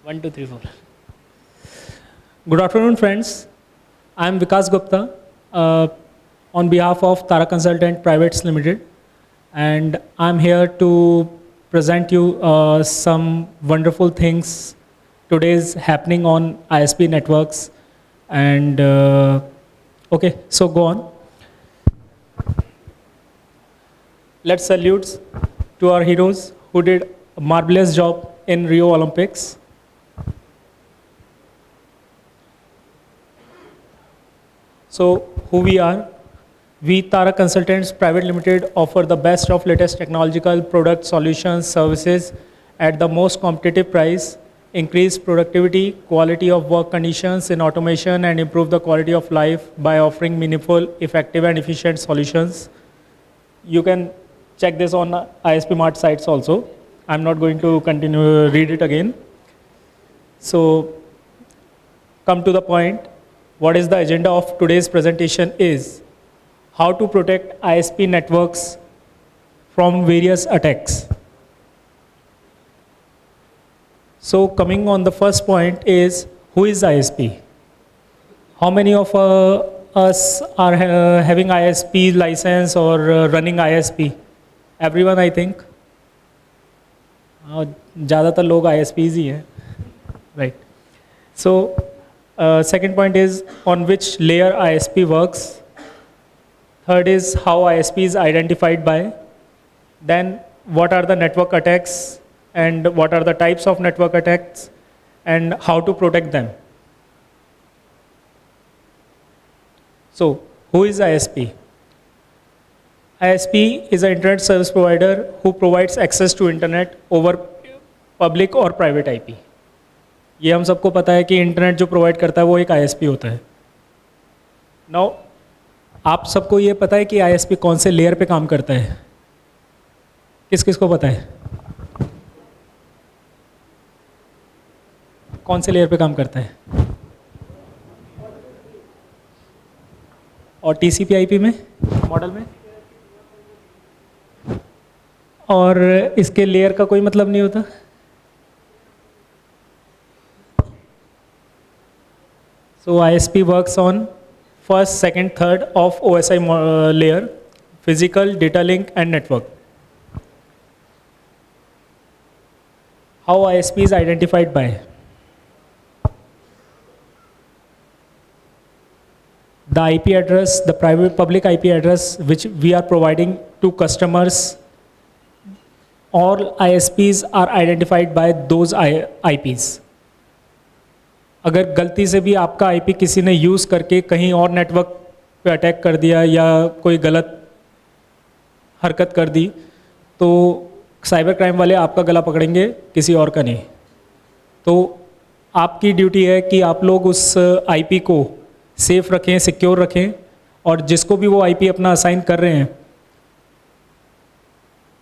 One, two, three, four. Good afternoon, friends. I am Vikas Gupta on behalf of Tara Consultant Privates Limited, and I'm here to present you some wonderful things today is happening on ISP networks. And okay, so go on. Let's salute to our heroes who did a marvelous job in Rio Olympics. So who we are? We Tara Consultants Private Limited offer the best of latest technological product solutions, services at the most competitive price, increase productivity, quality of work conditions in automation, and improve the quality of life by offering meaningful, effective, and efficient solutions. You can check this on ISP Mart sites also. I'm not going to continue read it again. So come to the point. What is the agenda of today's presentation is how to protect ISP networks from various attacks. So coming on the first point is, who is ISP? How many of us are having ISP license or running ISP? Everyone, I think. ज़्यादातर लोग ISPs ही हैं, right? So second point is on which layer ISP works. Third is how ISP is identified by. Then what are the network attacks and what are the types of network attacks and how to protect them. So who is ISP? ISP is an internet service provider who provides access to internet over public or private IP. ये हम सबको पता है कि internet जो provide करता है वो एक आईएसपी होता है. नाउ आप सबको ये पता है कि आईएसपी कौन से लेयर पे काम करता है? किस किस को पता है कौन से लेयर पे काम करता है? और टीसीपी आईपी में मॉडल में, और इसके लेयर का कोई मतलब नहीं होता. So ISP works on first, second, third of OSI layer, physical, data link, and network. How ISP is identified by? The IP address, the private public IP address which we are providing to customers. All ISPs are identified by those IPs. अगर गलती से भी आपका IP किसी ने use करके कहीं और नेटवर्क पे अटैक कर दिया या कोई गलत हरकत कर दी तो साइबर क्राइम वाले आपका गला पकड़ेंगे, किसी और का नहीं. तो आपकी ड्यूटी है कि आप लोग उस आईपी को सेफ रखें, सिक्योर रखें, और जिसको भी वो आईपी अपना असाइन कर रहे हैं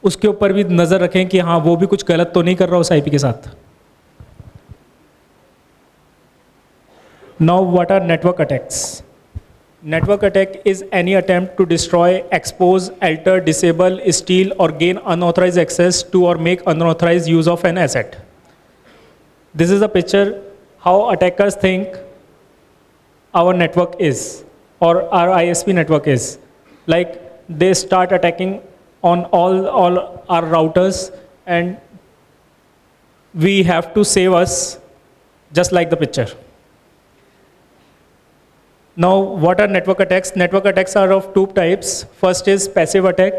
उसके ऊपर भी नज़र रखें कि हाँ वो भी कुछ गलत तो नहीं कर रहा उस आईपी के साथ. Now, what are network attacks? Network attack is any attempt to destroy, expose, alter, disable, steal, or gain unauthorized access to or make unauthorized use of an asset. This is a picture how attackers think our network is or our ISP network is. Like they start attacking on all our routers and we have to save us just like the picture. Now, what are network attacks? Network attacks are of two types. First is passive attack,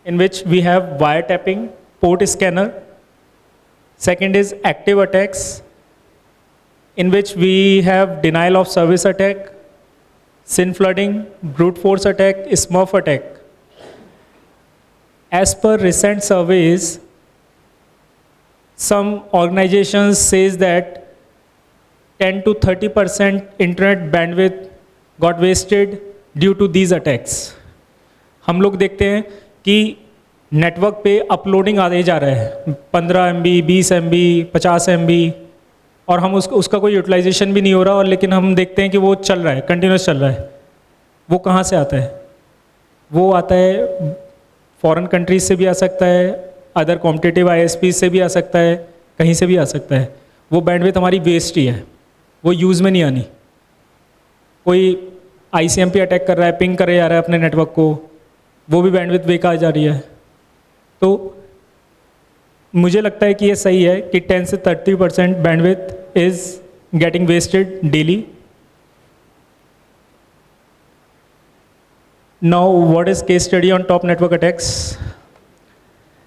in which we have wiretapping, port scanner. Second is active attacks, in which we have denial of service attack, SYN flooding, brute force attack, Smurf attack. As per recent surveys, some organizations says that 10 to 30% internet bandwidth got wasted due to these attacks. हम लोग देखते हैं कि network पे uploading आते जा रहा है 15 MB, 20 MB, 50 MB, और हम उसका कोई यूटिलाइजेशन भी नहीं हो रहा, और लेकिन हम देखते हैं कि वो चल रहा है, कंटिन्यूस चल रहा है. वो कहाँ से आता है? वो आता है फॉरेन कंट्रीज से भी आ सकता है, अदर कॉम्पिटिटिव ISP से भी आ सकता है, कहीं से भी आ सकता है. वो बैंडविड्थ हमारी वेस्ट ही है, वो यूज़ में नहीं आनी। कोई ICMP अटैक कर रहा है, पिंग करे जा रहा है अपने नेटवर्क को, वो भी बैंडविड्थ बेकार जा रही है। तो मुझे लगता है कि ये सही है कि 10 से 30% bandwidth is getting wasted daily. Now, what is case study on top network attacks?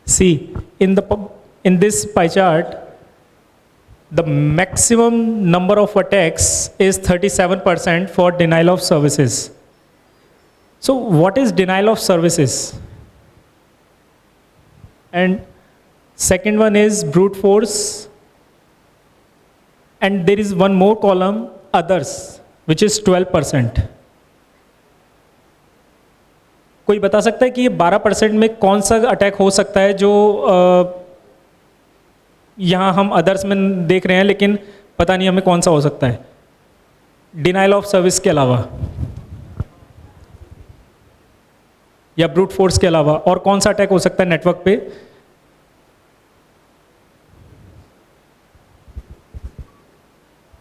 See, in this pie chart, the maximum number of attacks is 37% for denial of services. So, what is denial of services? And second one is brute force. And there is one more column, others, which is 12%. कोई बता सकता है कि ये 12% में कौन सा attack हो सकता है जो यहाँ हम अदर्स में देख रहे हैं, लेकिन पता नहीं हमें कौन सा हो सकता है डिनाइल ऑफ सर्विस के अलावा या ब्रूट फोर्स के अलावा, और कौन सा अटैक हो सकता है नेटवर्क पे?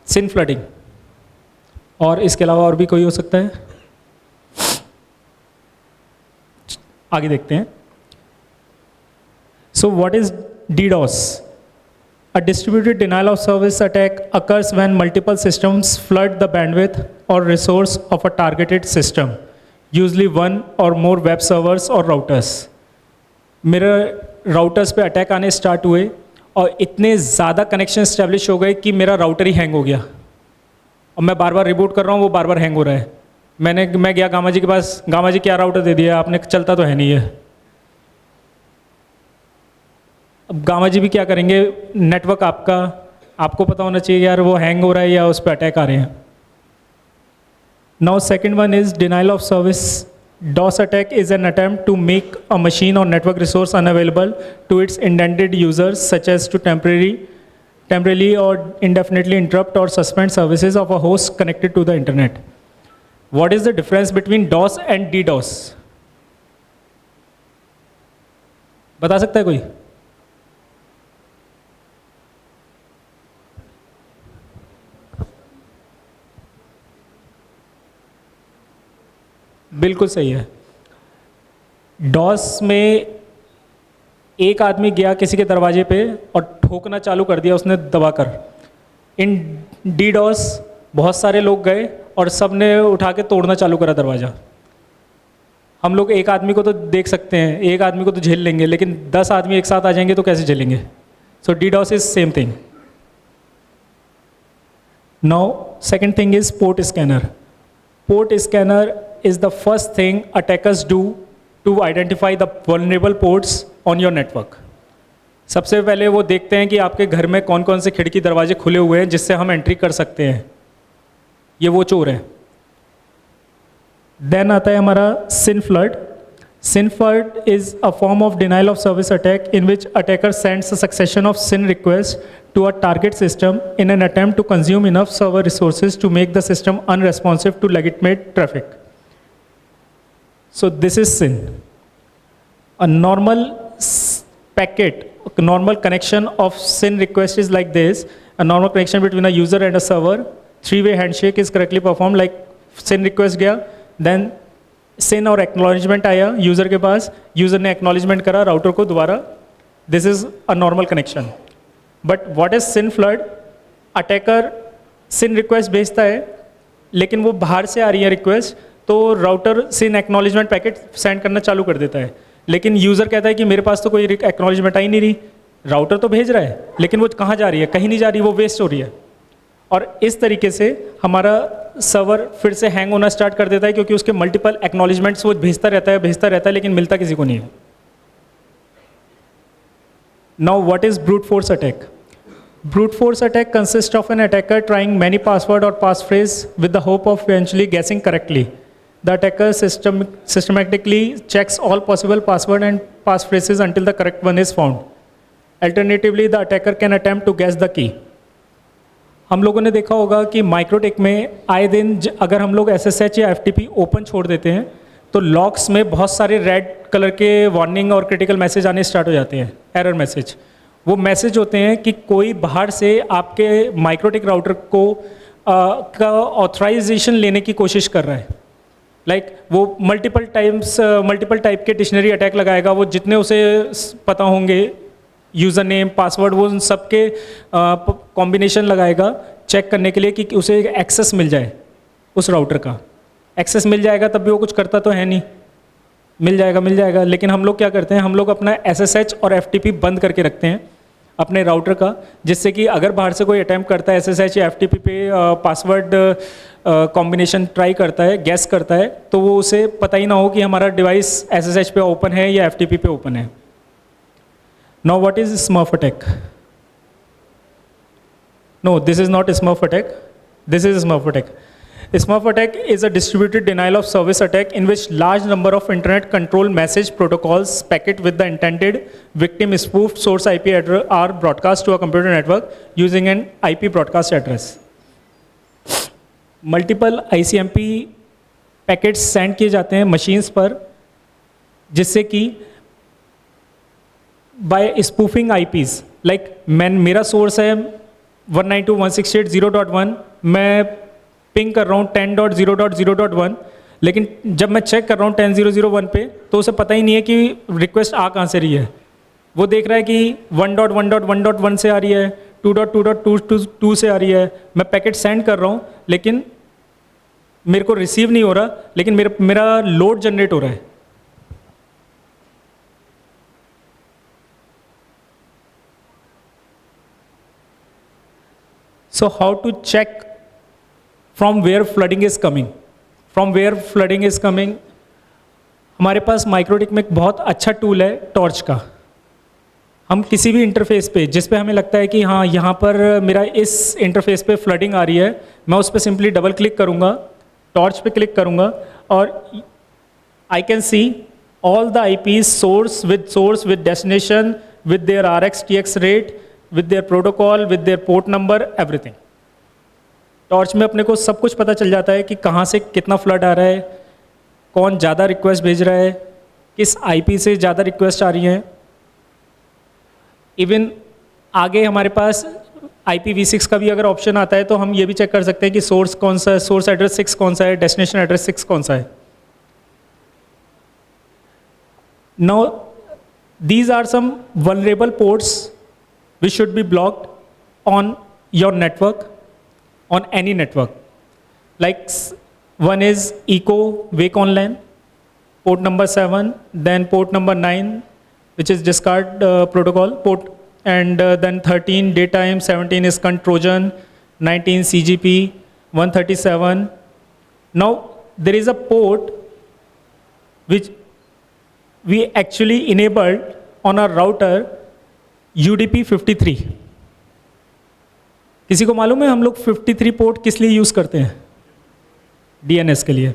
सिन फ्लडिंग, और इसके अलावा और भी कोई हो सकता है? आगे देखते हैं। So what is DDoS? A distributed denial of service attack occurs when multiple systems flood the bandwidth or resource of a targeted system, usually one or more web servers or routers. मेरे routers पे attack आने start हुए और इतने ज़्यादा connection establish हो गए कि मेरा राउटर ही हैंग हो गया, और मैं बार बार रिबूट कर रहा हूँ, वो बार बार हैंग हो रहा है। मैं गया गामा जी के पास, गामा जी क्या राउटर दे दिया आपने, चलता तो है नहीं है। अब गामा जी भी क्या करेंगे, नेटवर्क आपको पता होना चाहिए यार वो हैंग हो रहा है या उस पर अटैक आ रहे हैं। Now second one is denial of service. DOS attack is an attempt to make a machine or network resource unavailable to its intended users, such as to temporarily or indefinitely interrupt or suspend services of a host connected to the internet. What is the difference between DOS and DDoS? बता सकता है कोई? बिल्कुल सही है। DOS में एक आदमी गया किसी के दरवाजे पे और ठोकना चालू कर दिया उसने दबाकर। इन DDoS बहुत सारे लोग गए और सब ने उठा के तोड़ना चालू करा दरवाज़ा। हम लोग एक आदमी को तो देख सकते हैं, एक आदमी को तो झेल लेंगे, लेकिन 10 आदमी एक साथ आ जाएंगे तो कैसे झेलेंगे? सो DDoS is same thing. Now second thing is port scanner. Port scanner is the first thing attackers do to identify the vulnerable ports on your network. सबसे पहले वो देखते हैं कि आपके घर में कौन कौन से खिड़की दरवाजे खुले हुए हैं जिससे हम एंट्री कर सकते हैं, ये वो चोर हैं। देन आता है हमारा SYN flood. SYN flood is a form of denial of service attack in which attacker sends a succession of SYN request to a target system in an attempt to consume enough server resources to make the system unresponsive to legitimate traffic. So this is SYN. A normal packet, a normal connection of SYN request is like this. A normal connection between a user and a server. Three-way handshake is correctly performed, like SYN request गया, then SYN और acknowledgement आया user के पास, user ने acknowledgement करा router को दोबारा. This is a normal connection. But what is SYN flood? Attacker SYN request भेजता है लेकिन वो बाहर से आ रही है रिक्वेस्ट, तो राउटर सिन एक्नॉलेजमेंट पैकेट सेंड करना चालू कर देता है, लेकिन यूज़र कहता है कि मेरे पास तो कोई एक्नॉलेजमेंट आई नहीं रही। राउटर तो भेज रहा है लेकिन वो कहाँ जा रही है? कहीं नहीं जा रही, वो वेस्ट हो रही है। और इस तरीके से हमारा सर्वर फिर से हैंग होना स्टार्ट कर देता है क्योंकि उसके मल्टीपल एक्नॉलेजमेंट्स वो भेजता रहता है लेकिन मिलता किसी को नहीं है। Now what is brute force attack? Brute force attack consists of an attacker trying many password or passphrase with the hope of eventually guessing correctly. The attacker systematically checks all possible password and passphrases until the correct one is found. Alternatively, the attacker can attempt to guess the key. हम लोगों ने देखा होगा कि Microtek में आए दिन अगर हम लोग SSH या FTP ओपन छोड़ देते हैं तो लॉग्स में बहुत सारे रेड कलर के वार्निंग और क्रिटिकल मैसेज आने स्टार्ट हो जाते हैं, एरर मैसेज। वो मैसेज होते हैं कि कोई बाहर से आपके माइक्रोटिक राउटर को का ऑथराइजेशन लेने की कोशिश कर रहा है। वो मल्टीपल टाइप के डिक्शनरी अटैक लगाएगा, वो जितने उसे पता होंगे यूज़र नेम पासवर्ड वो उन सब के कॉम्बिनेशन लगाएगा चेक करने के लिए कि उसे एक्सेस मिल जाए, उस राउटर का एक्सेस मिल जाएगा। तब भी वो कुछ करता तो है नहीं, मिल जाएगा। लेकिन हम लोग क्या करते हैं, हम लोग अपना SSH और FTP बंद करके रखते हैं अपने राउटर का, जिससे कि अगर बाहर से कोई अटैम्प्ट करता है SSH या FTP पे पासवर्ड कॉम्बिनेशन ट्राई करता है, गैस करता है, तो वो उसे पता ही ना हो कि हमारा डिवाइस SSH पे ओपन है या FTP पे ओपन है। Now what is smurf attack? No, this is not smurf attack, this is smurf attack. Smurf attack is a distributed denial of service attack in which large number of internet control message protocols packet with the intended victim spoofed source IP address are broadcast to a computer network using an IP broadcast address. Multiple ICMP packets send किए जाते हैं machines पर, जिससे कि bye spoofing IPs, मेरा source है 192.168.0.1, मैं ping कर रहा हूँ 10.0.0.1, लेकिन जब मैं चेक कर रहा हूँ 10.0.0.1 पे तो उसे पता ही नहीं है कि रिक्वेस्ट आ कहाँ से रही है। वो देख रहा है कि 1.1.1.1 से आ रही है, 2.2.2 से आ रही है, मैं पैकेट सेंड कर रहा हूँ लेकिन मेरे को रिसीव नहीं हो रहा, लेकिन मेरा लोड जनरेट हो रहा है। So how to check from where flooding is coming? From where flooding is coming, हमारे पास माइक्रोटिक में एक बहुत अच्छा टूल है टॉर्च का। हम किसी भी इंटरफेस पे जिस पे हमें लगता है कि हाँ यहाँ पर मेरा इस इंटरफेस पे फ्लडिंग आ रही है, मैं उस पर सिंपली डबल क्लिक करूँगा, टॉर्च पे क्लिक करूँगा और I can see all the IPs source with destination with their RX TX rate with their protocol with their port number everything. Torch में अपने को सब कुछ पता चल जाता है कि कहाँ से कितना फ्लड आ रहा है, कौन ज़्यादा रिक्वेस्ट भेज रहा है, किस IP से ज़्यादा रिक्वेस्ट आ रही हैं। इवन आगे हमारे पास IPv6 का भी अगर ऑप्शन आता है तो हम ये भी चेक कर सकते हैं कि सोर्स कौन सा है, सोर्स एड्रेस 6 कौन सा है, डेस्टिनेशन एड्रेस 6 कौन सा है। Now these are some vulnerable ports which should be blocked on your network, on any network. One is eco wake online, port number 7, then port number 9, which is discard protocol port, and then 13 daytime, 17 is cunt trojan, 19 CGP, 137. Now there is a port which we actually enabled on our router, UDP 53। किसी को मालूम है हम लोग 53 port किस लिए use करते हैं? DNS के लिए।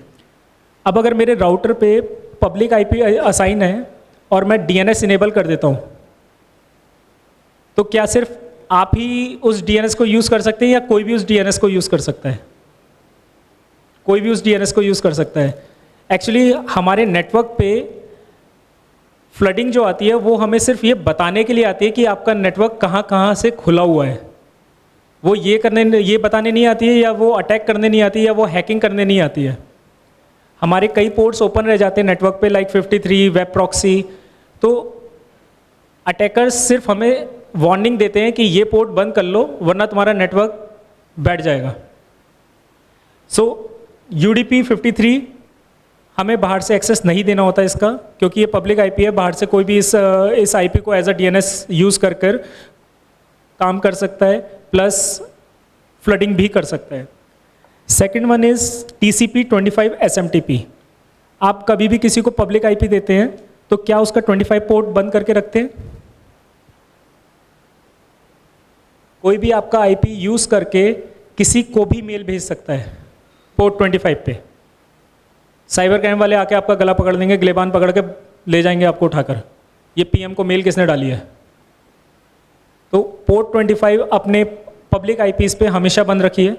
अब अगर मेरे राउटर पे पब्लिक IP असाइन है और मैं DNS इनेबल कर देता हूँ, तो क्या सिर्फ आप ही उस DNS को यूज़ कर सकते हैं या कोई भी उस DNS को यूज़ कर सकता है? कोई भी उस DNS को यूज़ कर सकता है। एक्चुअली हमारे नेटवर्क पे फ्लडिंग जो आती है वो हमें सिर्फ ये बताने के लिए आती है कि आपका नेटवर्क कहाँ कहाँ से खुला हुआ है। वो ये बताने नहीं आती है, या वो अटैक करने नहीं आती है, या वो हैकिंग करने नहीं आती है। हमारे कई पोर्ट्स ओपन रह जाते हैं नेटवर्क पे, 53 वेब प्रॉक्सी, तो अटैकर्स सिर्फ हमें वार्निंग देते हैं कि ये पोर्ट बंद कर लो वरना तुम्हारा नेटवर्क बैठ जाएगा। सो UDP 53 हमें बाहर से एक्सेस नहीं देना होता इसका, क्योंकि ये पब्लिक IP है, बाहर से कोई भी इस IP को एज अ DNS यूज़ कर काम कर सकता है, प्लस फ्लडिंग भी कर सकता है। Second one is TCP 25 SMTP। आप कभी भी किसी को पब्लिक IP देते हैं तो क्या उसका 25 पोर्ट बंद करके रखते हैं? कोई भी आपका IP यूज़ करके किसी को भी मेल भेज सकता है पोर्ट 25 पे। साइबर क्राइम वाले आके आपका गला पकड़ देंगे, गिलेबान पकड़ के ले जाएंगे आपको उठाकर, ये PM को मेल किसने डाली है। तो पोर्ट 25 अपने पब्लिक IPs पे हमेशा बंद रखिए।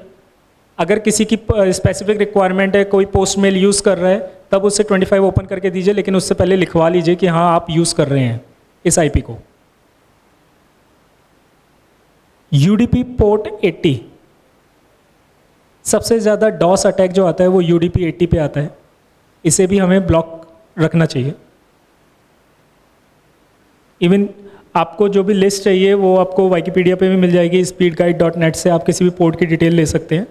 अगर किसी की स्पेसिफिक रिक्वायरमेंट है, कोई पोस्ट मेल यूज़ कर रहा है, तब उससे 25 ओपन करके दीजिए, लेकिन उससे पहले लिखवा लीजिए कि हाँ आप यूज़ कर रहे हैं इस IP को। UDP पोर्ट 80, सबसे ज़्यादा डॉस अटैक जो आता है वो UDP 80 पे आता है, इसे भी हमें ब्लॉक रखना चाहिए। इवन आपको जो भी लिस्ट चाहिए वो आपको विकिपीडिया पे भी मिल जाएगी, speedguide.net से आप किसी भी पोर्ट की डिटेल ले सकते हैं।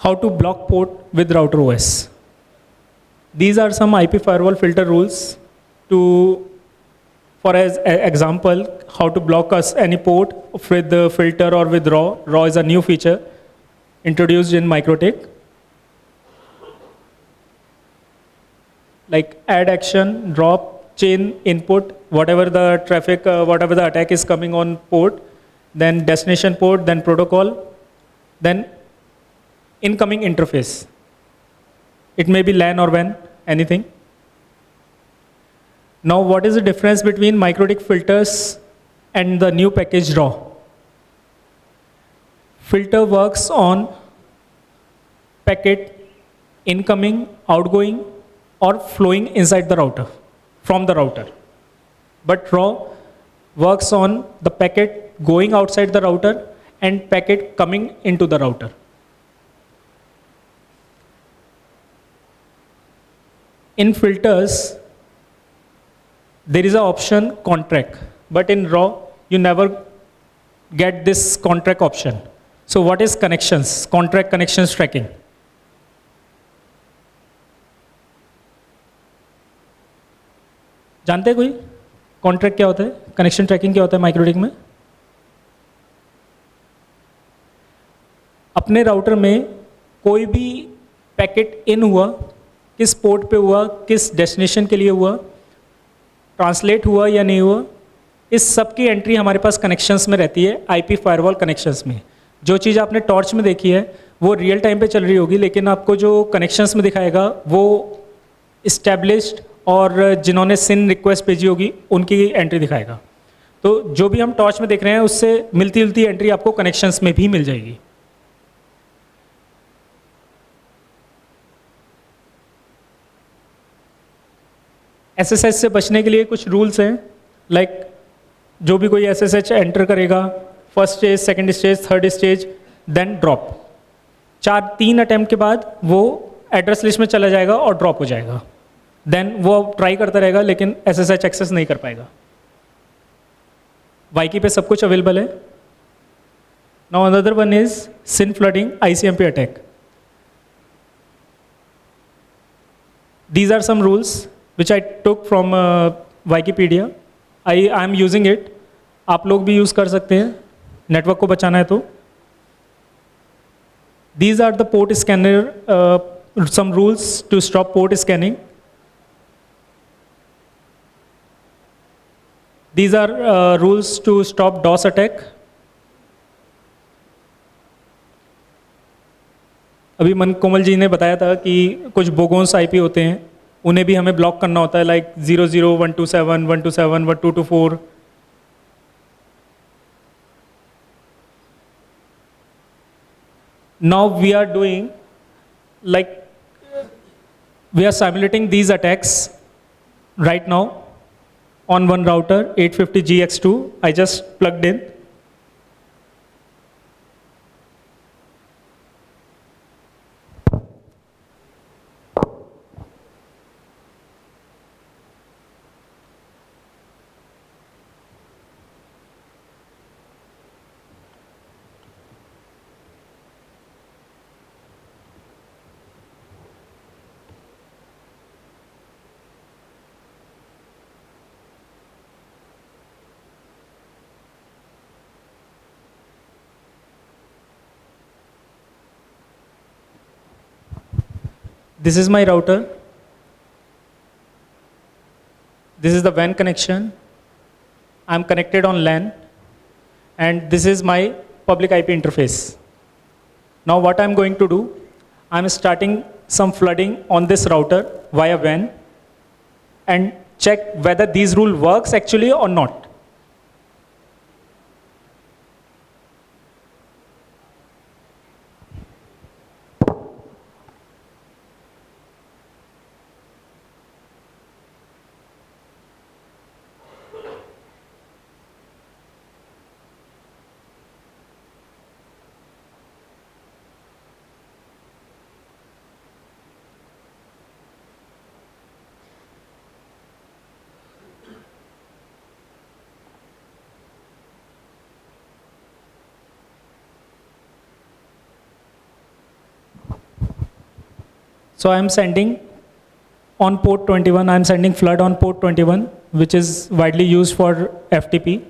How to block port with router OS. These are some IP firewall filter rules to, for as example, how to block us any port with the filter or with RAW. RAW is a new feature introduced in MikroTik. Like add action, drop, chain input, whatever the traffic, whatever the attack is coming on port, then destination port, then protocol, then incoming interface. It may be LAN or WAN, anything. Now, what is the difference between MikroTik filters and the new package RAW? Filter works on packet incoming, outgoing, or flowing inside the router, from the router. But RAW works on the packet going outside the router and packet coming into the router. In filters, there is an option contract, but in RAW, you never get this contract option. So what is connections? Contract connections tracking. जानते हैं कोई contract क्या होता है, connection trekking क्या होता है MikroTik में? अपने राउटर में कोई भी पैकेट इन हुआ, किस पोर्ट पे हुआ, किस डेस्टिनेशन के लिए हुआ, ट्रांसलेट हुआ या नहीं हुआ, इस सब की एंट्री हमारे पास कनेक्शंस में रहती है, IP फायरवॉल कनेक्शंस में। जो चीज़ आपने टॉर्च में देखी है वो रियल टाइम पे चल रही होगी, लेकिन आपको जो कनेक्शंस में दिखाएगा वो इस्टेब्लिश्ड और जिन्होंने सिन रिक्वेस्ट भेजी होगी उनकी एंट्री दिखाएगा। तो जो भी हम टॉर्च में देख रहे हैं उससे मिलती जुलती एंट्री आपको कनेक्शंस में भी मिल जाएगी। SSH से बचने के लिए कुछ रूल्स हैं, लाइक जो भी कोई SSH एंटर करेगा, first stage, second stage, third stage, then drop, 3 attempt के बाद वो एड्रेस लिस्ट में चला जाएगा और ड्रॉप हो जाएगा। देन वो ट्राई करता रहेगा लेकिन SSH एक्सेस नहीं कर पाएगा। वाईकी पे सब कुछ अवेलेबल है। Now another one is SYN flooding ICMP attack. These are some rules which I took from Wikipedia. I am using it. आप लोग भी यूज़ कर सकते हैं, नेटवर्क को बचाना है तो। These are the port scanner, some rules to stop port scanning. These are rules to stop DOS attack. अभी मन कोमल जी ने बताया था कि कुछ बोगोन्स IP होते हैं, उन्हें भी हमें ब्लॉक करना होता है, like 00, 127, 127, 1224। Now we are doing, like, we are simulating these attacks right now on one router, 850GX2. I just plugged in. This is my router. This is the WAN connection. I'm connected on LAN. And this is my public IP interface. Now what I'm going to do, I'm starting some flooding on this router via WAN and check whether these rule works actually or not. So I'm sending on port 21, I'm sending flood on port 21, which is widely used for FTP.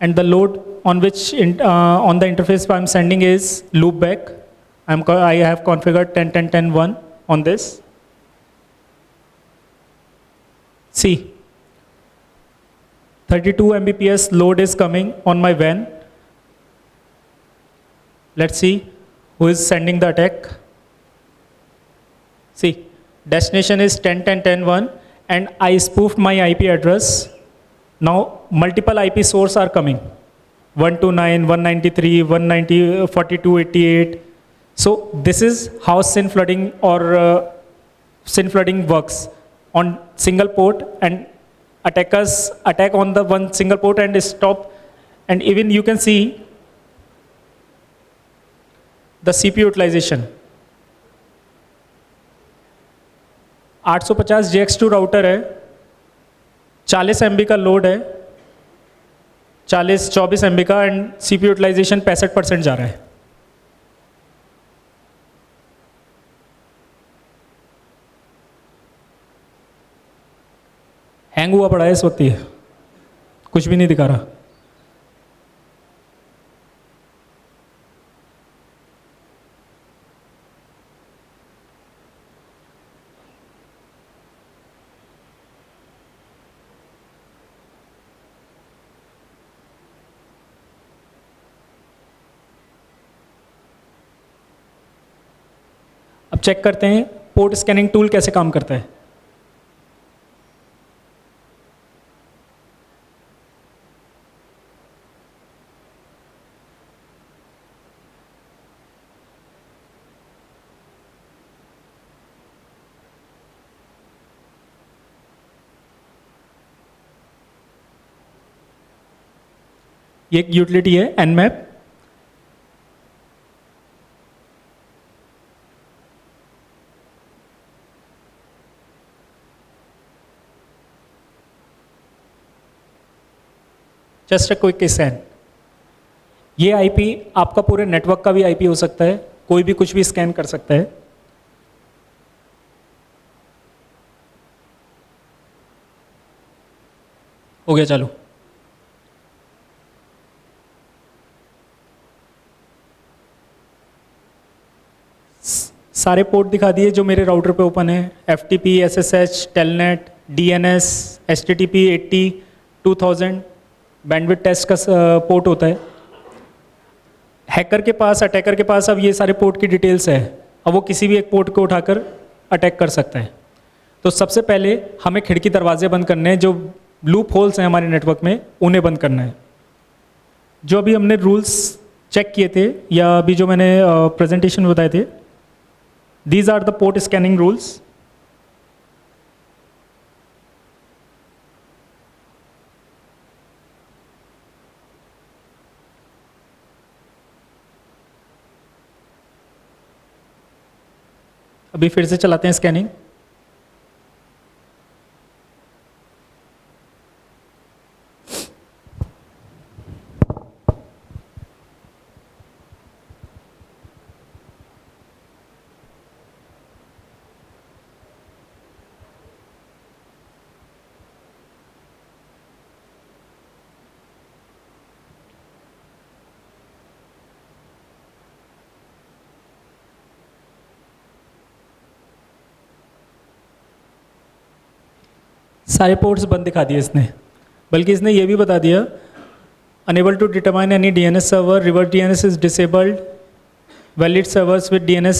And the load on which on the interface I'm sending is loopback. I have configured 10.10.10.1 on this. See, 32 Mbps load is coming on my WAN. Let's see who is sending the attack. See, destination is 10.10.10.1 and I spoofed my IP address. Now multiple IP sources are coming. 129, 193, 190, 4288. So this is how SYN flooding or SYN flooding works on single port, and attackers attack on the one single port and stop. And even you can see the CPU utilization. 850 JX2 router है, 40 MB का load है, 40-24 MB का, and CPU utilisation 65% जा रहा है. Hang हुआ पड़ा है इस वक्त, ये कुछ भी नहीं दिखा रहा. अब चेक करते हैं पोर्ट स्कैनिंग टूल कैसे काम करता है. ये एक यूटिलिटी है Nmap. Just a quick scan. ये आईपी आपका पूरे नेटवर्क का भी आईपी हो सकता है, कोई भी कुछ भी स्कैन कर सकता है. हो गया चालू. सारे पोर्ट दिखा दिए जो मेरे राउटर पे ओपन है. FTP, SSH, Telnet, DNS, HTTP 80, 2000 bandwidth test का पोर्ट होता है. हैकर के पास, अटैकर के पास अब ये सारे पोर्ट की डिटेल्स है. अब वो किसी भी एक पोर्ट को उठाकर अटैक कर सकता है. तो सबसे पहले हमें खिड़की दरवाजे बंद करने हैं, जो लूप होल्स हैं हमारे नेटवर्क में उन्हें बंद करना है. जो अभी हमने रूल्स चेक किए थे या अभी जो मैंने प्रेजेंटेशन में बताए थे, these are the port scanning rules. अभी फिर से चलाते हैं स्कैनिंग. सारे पोर्ट्स बंद दिखा दिए इसने, बल्कि इसने ये भी बता दिया unable to determine any DNS server, reverse DNS is disabled, valid servers with DNS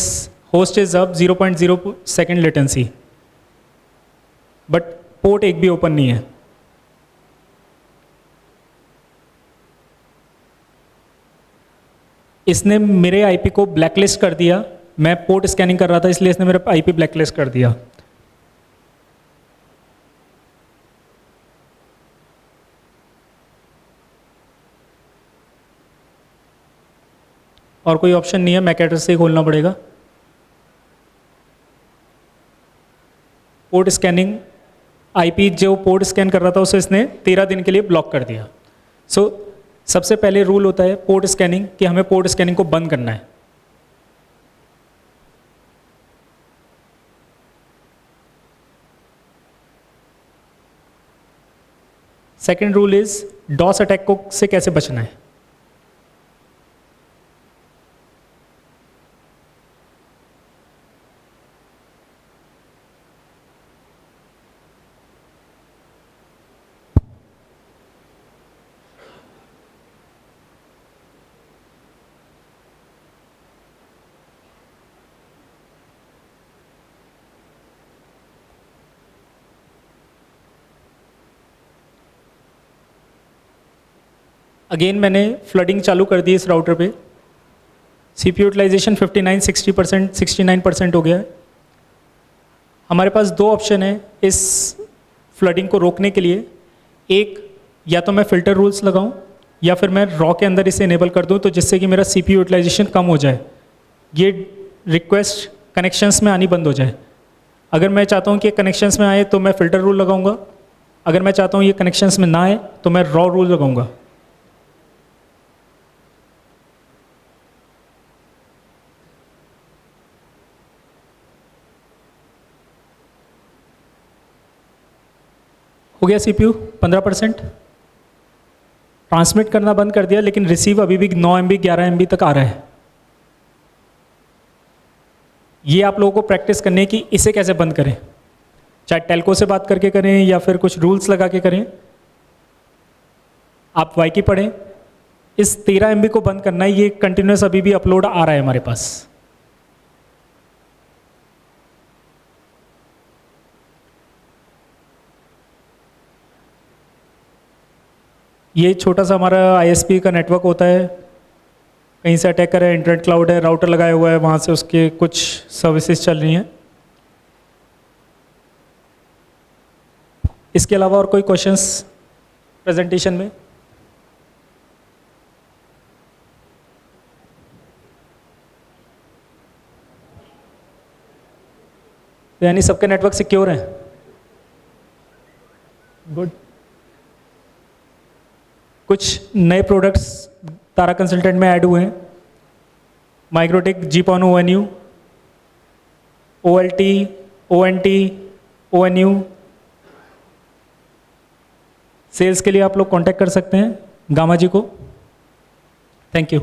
host is up, 0.0 second latency. But port एक भी ओपन नहीं है. इसने मेरे आईपी को ब्लैकलिस्ट कर दिया. मैं पोर्ट स्कैनिंग कर रहा था इसलिए इसने मेरा आईपी ब्लैकलिस्ट कर दिया. और कोई ऑप्शन नहीं है, मैक एड्रेस से ही खोलना पड़ेगा. पोर्ट स्कैनिंग आईपी जो पोर्ट स्कैन कर रहा था उसे इसने 13 दिन के लिए ब्लॉक कर दिया. सो सबसे पहले रूल होता है पोर्ट स्कैनिंग, कि हमें पोर्ट स्कैनिंग को बंद करना है। Second rule is DoS attack को से कैसे बचना है। अगेन मैंने फ्लडिंग चालू कर दी इस राउटर पे। CPU यूटिलाइजेशन 59-60%, 69% हो गया है। हमारे पास दो ऑप्शन है इस फ्लडिंग को रोकने के लिए। एक, या तो मैं फ़िल्टर रूल्स लगाऊं या फिर मैं रॉ के अंदर इसे इनेबल कर दूं, तो जिससे कि मेरा CPU यूटिलाइजेशन कम हो जाए, ये रिक्वेस्ट कनेक्शंस में आनी बंद हो जाए। अगर मैं चाहता हूं कि कनेक्शंस में आए तो मैं फ़िल्टर रूल लगाऊंगा, अगर मैं चाहता हूं ये कनेक्शंस में ना आए तो मैं रॉ रूल लगाऊंगा। हो गया CPU 15%। ट्रांसमिट करना बंद कर दिया, लेकिन रिसीव अभी भी 9 MB 11 MB तक आ रहा है। ये आप लोगों को प्रैक्टिस करनी है कि इसे कैसे बंद करें, चाहे टेलको से बात करके करें या फिर कुछ रूल्स लगा के करें। आप वाईकी पढ़ें, इस 13 MB को बंद करना है। ये कंटिन्यूस अभी भी अपलोड आ रहा है हमारे पास। ये छोटा सा हमारा ISP का नेटवर्क होता है। कहीं से अटैकर है, इंटरनेट क्लाउड है, राउटर लगाया हुआ है, वहाँ से उसके कुछ सर्विसेज चल रही हैं। इसके अलावा और कोई क्वेश्चंस प्रेजेंटेशन में? यानी सबके नेटवर्क सिक्योर हैं? गुड। कुछ नए प्रोडक्ट्स तारा कंसल्टेंट में ऐड हुए हैं। Microtek GPON ONU, OLT, ONT, ONU। Sales के लिए आप लोग कांटेक्ट कर सकते हैं गामा जी को। Thank you.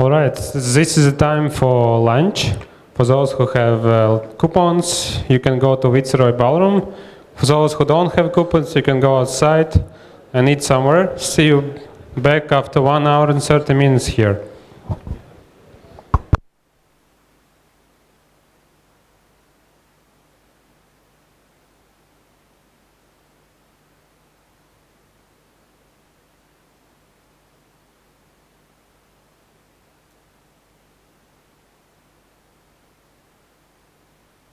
All right, this is the time for lunch. For those who have coupons, you can go to Viceroy Ballroom. For those who don't have coupons, you can go outside and eat somewhere. See you back after 1 hour and 30 minutes here.